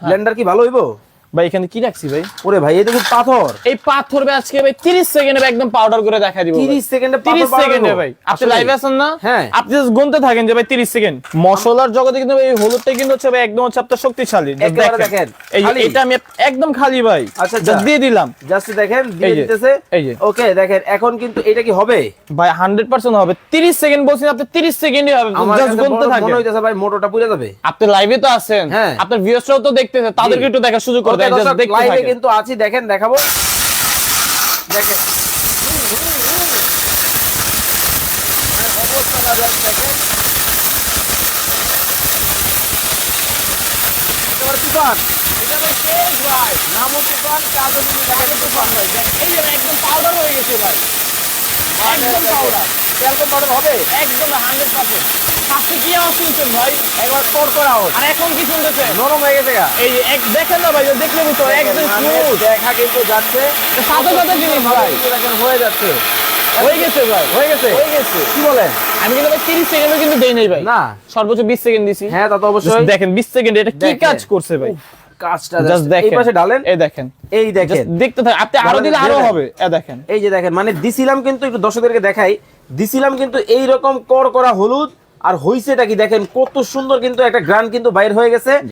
Blender কি ভালো হইবো? ভাই এখানে কি রাখছি ভাই? ওরে ভাই এই দেখুন পাথর। এই পাথর ভাই আজকে ভাই 30 সেকেন্ডে একদম পাউডার করে দেখাই দিব। 30 সেকেন্ডে 30 সেকেন্ডে ভাই। আপনি লাইভে আছেন না? হ্যাঁ। আপনি জাস্ট গুনতে থাকেন যে ভাই 30 সেকেন্ড। মশলার জগতে কিন্তু এই হলুদটা কিন্তু হচ্ছে ভাই একদম হচ্ছে আপনার শক্তিশালী। একেবারে দেখেন। এই এটা আমি একদম খালি ভাই। আচ্ছা জাস্ট দিয়ে দিলাম। জাস্ট দেখেন দিয়ে দিতেছে। এই যে ওকে দেখেন এখন কিন্তু এটা কি হবে? ভাই 100% হবে। 30 সেকেন্ড বলছেন আপনি 30 সেকেন্ডই হবে। জাস্ট গুনতে থাকেন। মনে হইতাছে ভাই মোটরটা পুড়ে যাবে। আপনি লাইভে তো আছেন। হ্যাঁ। আপনার ভিউয়ার্সরাও তো দেখতেছে। তাদেরকে একটু দেখার সুযোগ করে দেন। জাস্ট দেখতে লাইভে থাকেন। কিন্তু আছি দেখেন দেখাবো। দেখেন অবস্থাটা জাস্ট দেখেন। এবার তুফান এটা তো শেষ ভাই। নামও তুফান কাজও কিন্তু দেখেন তুফান ভাই। এই যে একদম পাউডার হয়ে গেছে ভাই। একদম পাউডার। এরকম পাউডার হবে একদম 100%। ফার্স্টে কি আওয়াজ শুনছেন ভাই? একবার তোর করা হোক। আর এখন কি শুনতেছেন? নরম হয়ে গেছে গা। এই যে দেখেন না ভাই, দেখলে বুঝতে হবে, একদম মানে স্মুথ। দেখা কিন্তু যাচ্ছে সাদা সাদা জিনিস ভাই। দেখেন হয়ে যাচ্ছে। হয়ে গেছে ভাই। হয়ে গেছে হয়ে গেছে। কি বলেন? আমি কিন্তু ভাই 30 সেকেন্ডও কিন্তু দেই নাই ভাই। না সর্বোচ্চ 20 সেকেন্ড দিছি। হ্যাঁ তা তো অবশ্যই। Just দেখেন 20 সেকেন্ড এটা কি দেখেন। কাজ করছে ভাই। কাজটা জাস্ট জাস্ট এই দেখেন। পাশে ঢালেন। এই দেখেন। এই দেখেন Just দেখতে থাকেন। আপনি আরো দিলে আরো হবে। এই দেখেন। এই যে দেখেন মানে দিছিলাম কিন্তু একটু দর্শকদেরকে দেখাই দিছিলাম কিন্তু এই রকম কর করা হলুদ আর হইছেটা কি দেখেন কত সুন্দর কিন্তু একটা গ্রান কিন্তু বাইর হয়ে গেছে।